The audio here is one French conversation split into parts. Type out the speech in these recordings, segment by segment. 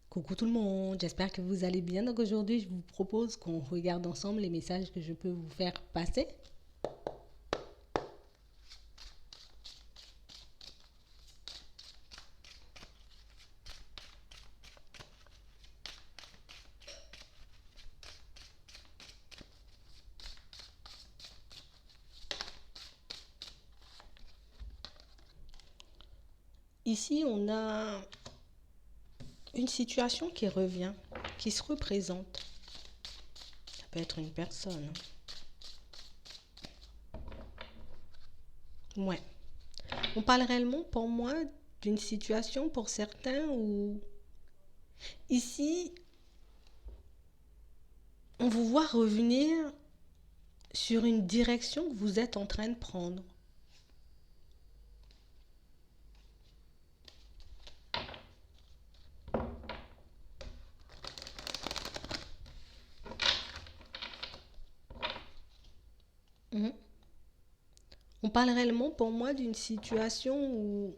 Coucou tout le monde, j'espère que vous allez bien. Donc aujourd'hui, je vous propose qu'on regarde ensemble les messages que je peux vous faire passer. Ici, on a une situation qui revient, qui se représente. Ça peut être une personne. Ouais. On parle réellement pour moi d'une situation pour certains où ici, on vous voit revenir sur une direction que vous êtes en train de prendre. Mhm. On parle réellement pour moi d'une situation où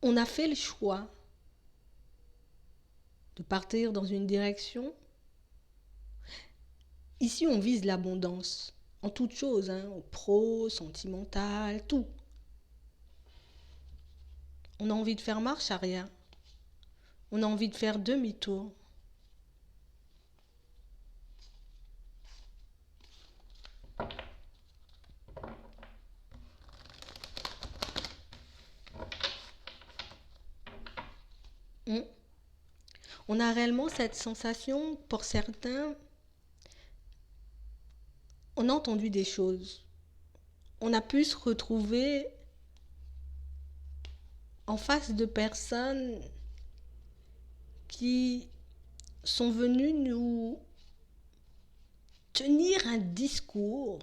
on a fait le choix de partir dans une direction. Ici, on vise l'abondance en toutes choses, hein, au pro, sentimental, tout. On a envie de faire marche arrière. On a envie de faire demi-tour. Hmm. On a réellement cette sensation, pour certains, on a entendu des choses. On a pu se retrouver en face de personnes qui sont venues nous tenir un discours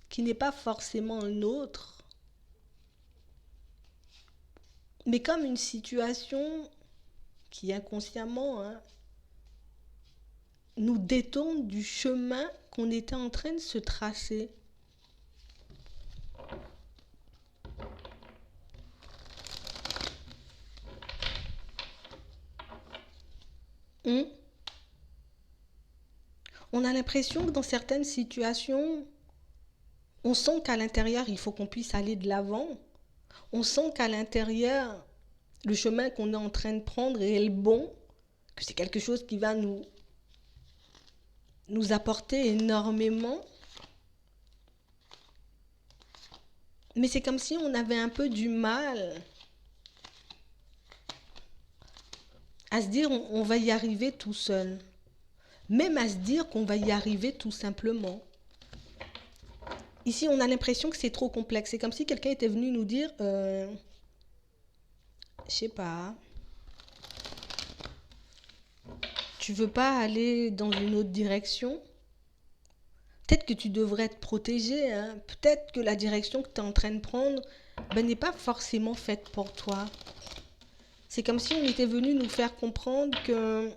qui n'est pas forcément le nôtre, mais comme une situation qui inconsciemment, hein, nous détourne du chemin qu'on était en train de se tracer. Hmm. On a l'impression que dans certaines situations, on sent qu'à l'intérieur, il faut qu'on puisse aller de l'avant. On sent qu'à l'intérieur, le chemin qu'on est en train de prendre est le bon, que c'est quelque chose qui va nous apporter énormément. Mais c'est comme si on avait un peu du mal à se dire on va y arriver tout seul. Même à se dire qu'on va y arriver tout simplement. Ici, on a l'impression que c'est trop complexe. C'est comme si quelqu'un était venu nous dire, je sais pas, tu veux pas aller dans une autre direction? Peut-être que tu devrais te protéger, hein. Peut-être que la direction que tu es en train de prendre n'est pas forcément faite pour toi. C'est comme si on était venu nous faire comprendre que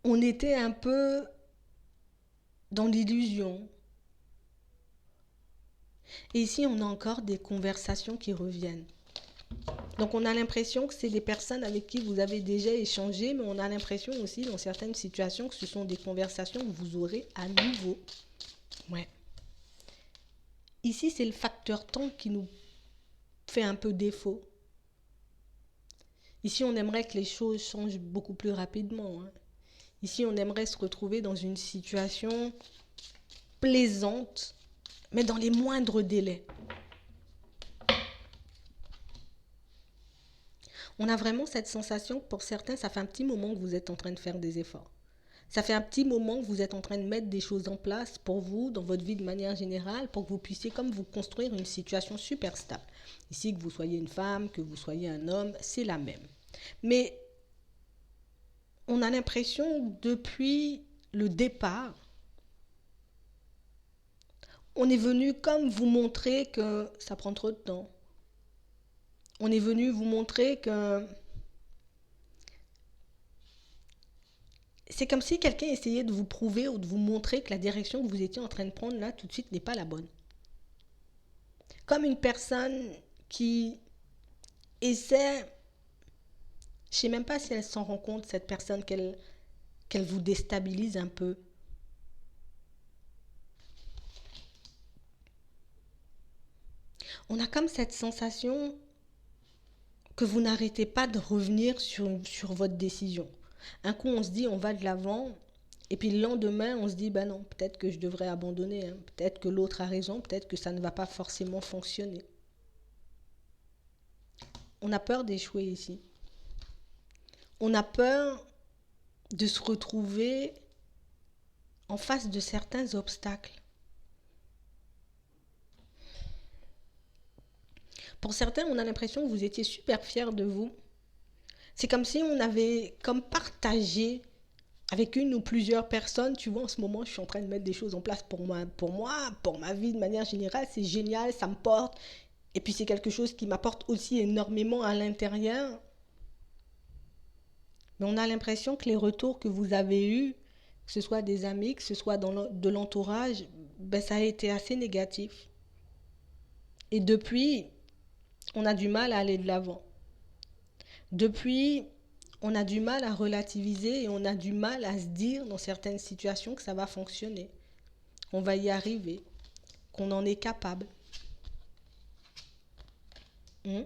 on était un peu dans l'illusion. Et ici, on a encore des conversations qui reviennent. Donc on a l'impression que c'est des personnes avec qui vous avez déjà échangé, mais on a l'impression aussi dans certaines situations que ce sont des conversations que vous aurez à nouveau. Ouais. Ici, c'est le facteur temps qui nous fait un peu défaut. Ici, on aimerait que les choses changent beaucoup plus rapidement, hein. Ici, on aimerait se retrouver dans une situation plaisante, mais dans les moindres délais. On a vraiment cette sensation que pour certains, ça fait un petit moment que vous êtes en train de faire des efforts. Ça fait un petit moment que vous êtes en train de mettre des choses en place pour vous, dans votre vie de manière générale, pour que vous puissiez comme vous construire une situation super stable. Ici, que vous soyez une femme, que vous soyez un homme, c'est la même. Mais on a l'impression que depuis le départ, on est venu comme vous montrer que ça prend trop de temps. On est venu vous montrer que c'est comme si quelqu'un essayait de vous prouver ou de vous montrer que la direction que vous étiez en train de prendre là tout de suite n'est pas la bonne. Comme une personne qui essaie, je sais même pas si elle s'en rend compte, cette personne, qu'elle vous déstabilise un peu. On a comme cette sensation que vous n'arrêtez pas de revenir sur votre décision. Un coup, on se dit, on va de l'avant, et puis le lendemain, on se dit, ben non, peut-être que je devrais abandonner, hein. Peut-être que l'autre a raison, peut-être que ça ne va pas forcément fonctionner. On a peur d'échouer ici. On a peur de se retrouver en face de certains obstacles. Pour certains, on a l'impression que vous étiez super fiers de vous. C'est comme si on avait comme partagé avec une ou plusieurs personnes. Tu vois, en ce moment, je suis en train de mettre des choses en place pour ma vie de manière générale. C'est génial, ça me porte. Et puis c'est quelque chose qui m'apporte aussi énormément à l'intérieur. Mais on a l'impression que les retours que vous avez eus, que ce soit des amis, que ce soit de l'entourage, ben ça a été assez négatif. Et depuis, on a du mal à aller de l'avant. Depuis, on a du mal à relativiser et on a du mal à se dire dans certaines situations que ça va fonctionner, qu'on va y arriver, qu'on en est capable. Hmm.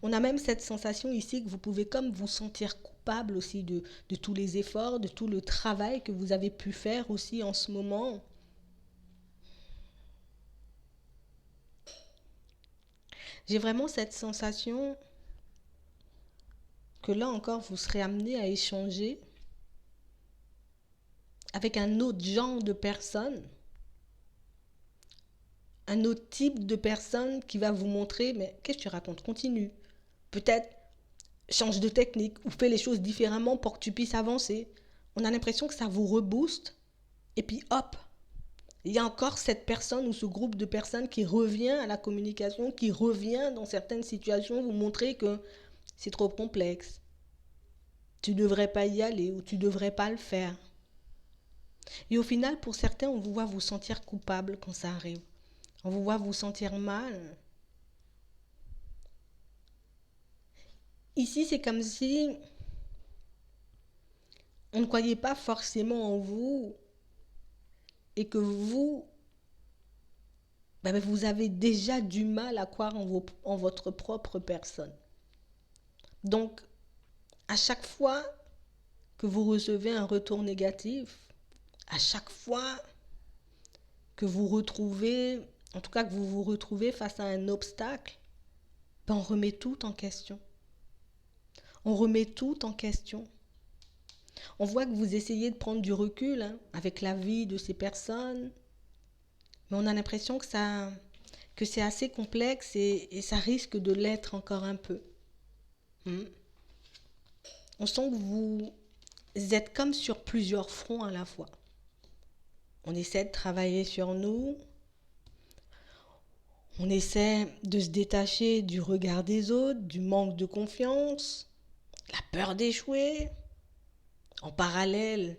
On a même cette sensation ici que vous pouvez comme vous sentir coupable aussi de tous les efforts, de tout le travail que vous avez pu faire aussi en ce moment. J'ai vraiment cette sensation que là encore, vous serez amené à échanger avec un autre genre de personne, un autre type de personne qui va vous montrer, mais qu'est-ce que tu racontes? Continue. Peut-être change de technique ou fais les choses différemment pour que tu puisses avancer. On a l'impression que ça vous rebooste et puis hop, il y a encore cette personne ou ce groupe de personnes qui revient à la communication, qui revient dans certaines situations vous montrer que c'est trop complexe. Tu ne devrais pas y aller ou tu ne devrais pas le faire. Et au final, pour certains, on vous voit vous sentir coupable quand ça arrive. On vous voit vous sentir mal. Ici, c'est comme si on ne croyait pas forcément en vous et que vous, vous avez déjà du mal à croire en votre propre personne. Donc, à chaque fois que vous recevez un retour négatif, à chaque fois que vous retrouvez, en tout cas que vous vous retrouvez face à un obstacle, on remet tout en question. On remet tout en question. On voit que vous essayez de prendre du recul avec la vie de ces personnes, mais on a l'impression que c'est assez complexe et ça risque de l'être encore un peu. On sent que vous êtes comme sur plusieurs fronts à la fois. On essaie de travailler sur nous, on essaie de se détacher du regard des autres, du manque de confiance, la peur d'échouer. En parallèle,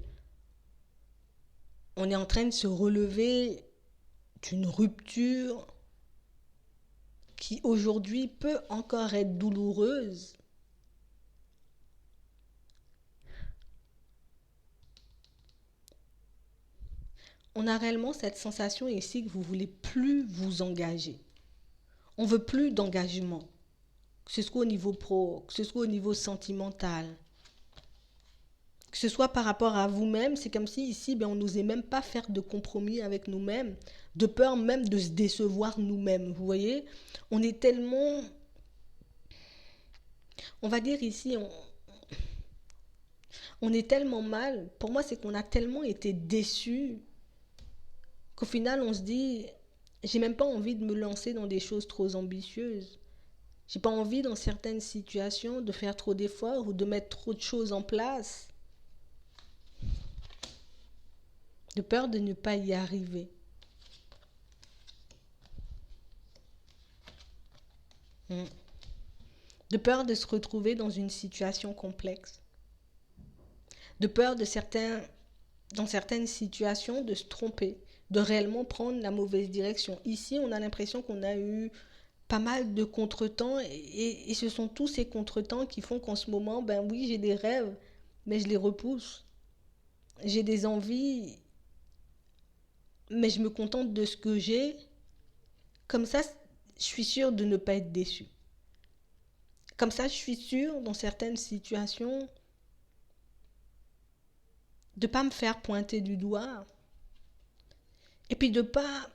on est en train de se relever d'une rupture qui aujourd'hui peut encore être douloureuse. On a réellement cette sensation ici que vous ne voulez plus vous engager. On ne veut plus d'engagement, que ce soit au niveau pro, que ce soit au niveau sentimental, que ce soit par rapport à vous-même. C'est comme si ici, on n'osait même pas faire de compromis avec nous-mêmes, de peur même de se décevoir nous-mêmes. Vous voyez, on est tellement, on va dire ici, on est tellement mal. Pour moi, c'est qu'on a tellement été déçus qu'au final, on se dit, j'ai même pas envie de me lancer dans des choses trop ambitieuses. J'ai pas envie, dans certaines situations, de faire trop d'efforts ou de mettre trop de choses en place, de peur de ne pas y arriver. De peur de se retrouver dans une situation complexe. De peur dans certaines situations, de se tromper, de réellement prendre la mauvaise direction. Ici, on a l'impression qu'on a eu pas mal de contretemps et ce sont tous ces contretemps qui font qu'en ce moment, ben oui, j'ai des rêves, mais je les repousse. J'ai des envies, mais je me contente de ce que j'ai. Comme ça, je suis sûre de ne pas être déçue. Comme ça, je suis sûre, dans certaines situations, de ne pas me faire pointer du doigt et puis de ne pas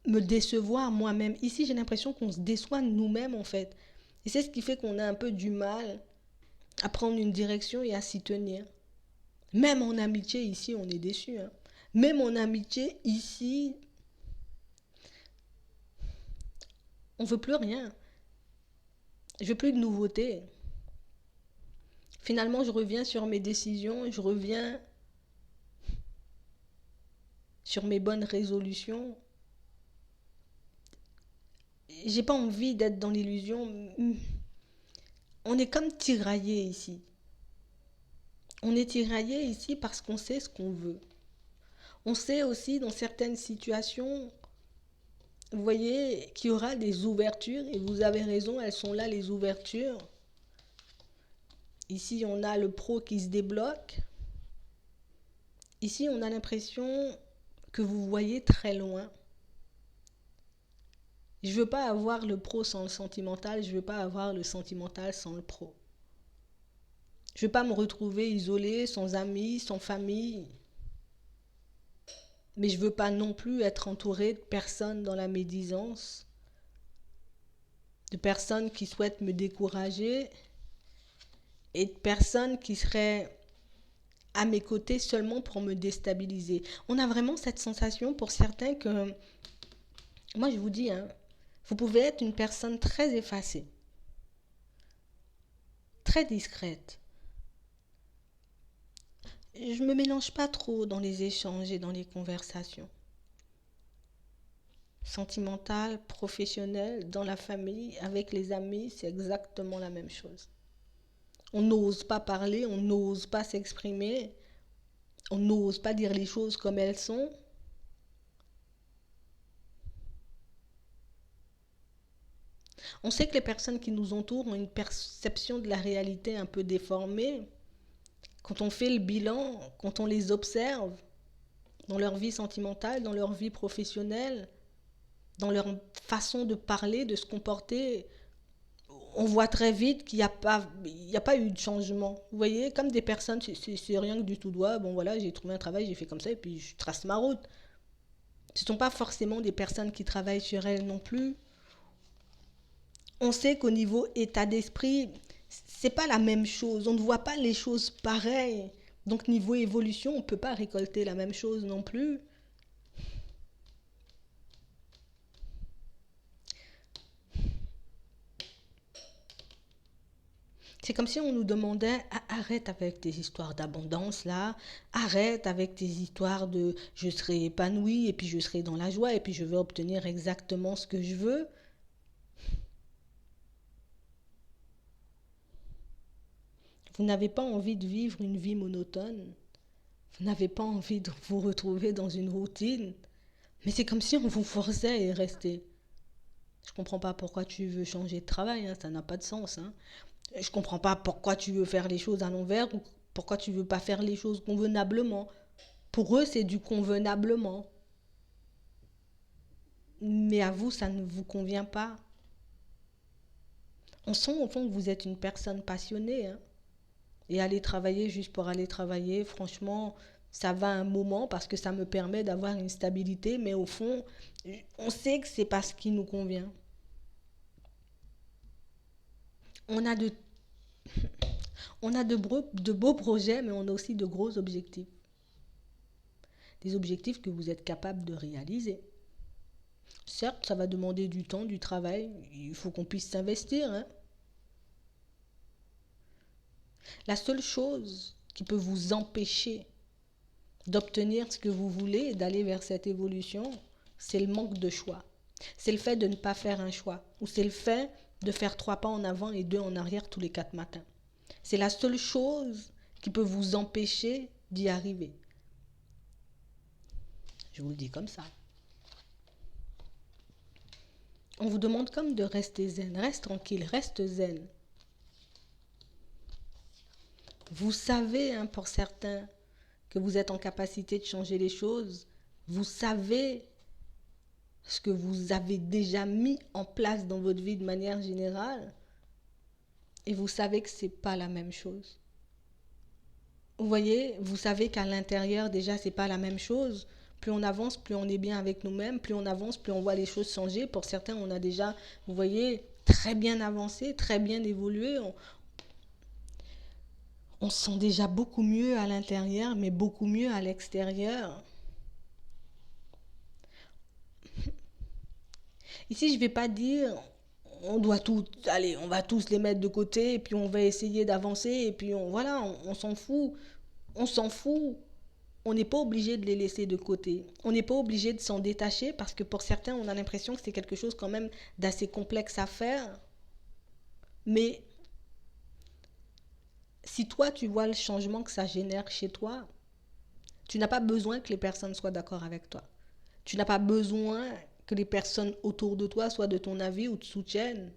me décevoir moi-même. Ici, j'ai l'impression qu'on se déçoit nous-mêmes, en fait. Et c'est ce qui fait qu'on a un peu du mal à prendre une direction et à s'y tenir. Même en amitié, ici, on est déçu. Hein. Même en amitié, ici, on ne veut plus rien. Je veux plus de nouveautés. Finalement, je reviens sur mes décisions, je reviens sur mes bonnes résolutions. J'ai pas envie d'être dans l'illusion. On est comme tiraillé ici. On est tiraillé ici parce qu'on sait ce qu'on veut. On sait aussi dans certaines situations, vous voyez, qu'il y aura des ouvertures, et vous avez raison, elles sont là les ouvertures. Ici, on a le pro qui se débloque. Ici, on a l'impression que vous voyez très loin. Je veux pas avoir le pro sans le sentimental, je veux pas avoir le sentimental sans le pro. Je veux pas me retrouver isolée, sans amis, sans famille. Mais je veux pas non plus être entourée de personnes dans la médisance, de personnes qui souhaitent me décourager et de personnes qui seraient à mes côtés seulement pour me déstabiliser. On a vraiment cette sensation pour certains que, moi je vous dis, hein, vous pouvez être une personne très effacée, très discrète. Je me mélange pas trop dans les échanges et dans les conversations. Sentimentale, professionnelle, dans la famille, avec les amis, c'est exactement la même chose. On n'ose pas parler, on n'ose pas s'exprimer, on n'ose pas dire les choses comme elles sont. On sait que les personnes qui nous entourent ont une perception de la réalité un peu déformée. Quand on fait le bilan, quand on les observe, dans leur vie sentimentale, dans leur vie professionnelle, dans leur façon de parler, de se comporter, on voit très vite qu'il n'y a pas eu de changement. Vous voyez, comme des personnes, c'est rien que du tout doigt. Bon voilà, j'ai trouvé un travail, j'ai fait comme ça et puis je trace ma route. Ce ne sont pas forcément des personnes qui travaillent sur elles non plus. On sait qu'au niveau état d'esprit, c'est pas la même chose. On ne voit pas les choses pareilles. Donc niveau évolution, on ne peut pas récolter la même chose non plus. C'est comme si on nous demandait arrête avec tes histoires d'abondance là, arrête avec tes histoires de je serai épanoui et puis je serai dans la joie et puis je vais obtenir exactement ce que je veux. Vous n'avez pas envie de vivre une vie monotone. Vous n'avez pas envie de vous retrouver dans une routine. Mais c'est comme si on vous forçait à y rester. Je comprends pas pourquoi tu veux changer de travail, hein, ça n'a pas de sens. Hein. Je comprends pas pourquoi tu veux faire les choses à l'envers ou pourquoi tu veux pas faire les choses convenablement. Pour eux, c'est du convenablement. Mais à vous, ça ne vous convient pas. On sent au fond que vous êtes une personne passionnée. Hein. Et aller travailler juste pour aller travailler, franchement, ça va un moment parce que ça me permet d'avoir une stabilité. Mais au fond, on sait que c'est pas ce qui nous convient. On a de, on a de beaux projets, mais on a aussi de gros objectifs. Des objectifs que vous êtes capable de réaliser. Certes, ça va demander du temps, du travail. Il faut qu'on puisse s'investir. Hein. La seule chose qui peut vous empêcher d'obtenir ce que vous voulez et d'aller vers cette évolution, c'est le manque de choix. C'est le fait de ne pas faire un choix. Ou c'est le fait de faire 3 pas en avant et 2 en arrière tous les 4 matins. C'est la seule chose qui peut vous empêcher d'y arriver. Je vous le dis comme ça. On vous demande comme de rester zen. Reste tranquille, reste zen. Vous savez, hein, pour certains, que vous êtes en capacité de changer les choses. Vous savez ce que vous avez déjà mis en place dans votre vie de manière générale. Et vous savez que ce n'est pas la même chose. Vous voyez, vous savez qu'à l'intérieur, déjà, ce n'est pas la même chose. Plus on avance, plus on est bien avec nous-mêmes. Plus on avance, plus on voit les choses changer. Pour certains, on a déjà, vous voyez, très bien avancé, très bien évolué. On se sent déjà beaucoup mieux à l'intérieur, mais beaucoup mieux à l'extérieur. Ici, je ne vais pas dire on doit tout, allez, on va tous les mettre de côté et puis on va essayer d'avancer et puis on s'en fout. On s'en fout. On n'est pas obligé de les laisser de côté. On n'est pas obligé de s'en détacher parce que pour certains, on a l'impression que c'est quelque chose quand même d'assez complexe à faire. Mais si toi, tu vois le changement que ça génère chez toi, tu n'as pas besoin que les personnes soient d'accord avec toi. Tu n'as pas besoin que les personnes autour de toi soient de ton avis ou te soutiennent.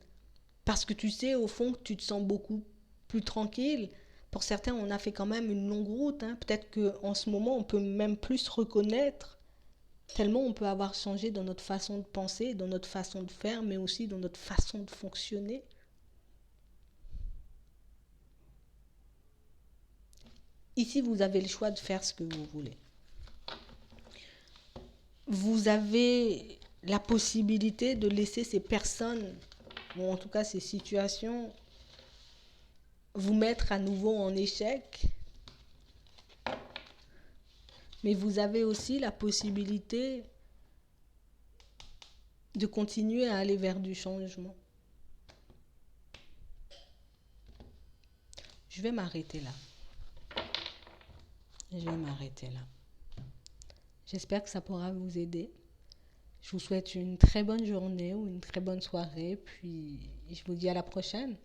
Parce que tu sais, au fond, que tu te sens beaucoup plus tranquille. Pour certains, on a fait quand même une longue route. Hein. Peut-être qu'en ce moment, on peut même plus se reconnaître. Tellement on peut avoir changé dans notre façon de penser, dans notre façon de faire, mais aussi dans notre façon de fonctionner. Ici, vous avez le choix de faire ce que vous voulez. Vous avez la possibilité de laisser ces personnes, ou en tout cas ces situations, vous mettre à nouveau en échec. Mais vous avez aussi la possibilité de continuer à aller vers du changement. Je vais m'arrêter là. J'espère que ça pourra vous aider. Je vous souhaite une très bonne journée ou une très bonne soirée, puis je vous dis à la prochaine.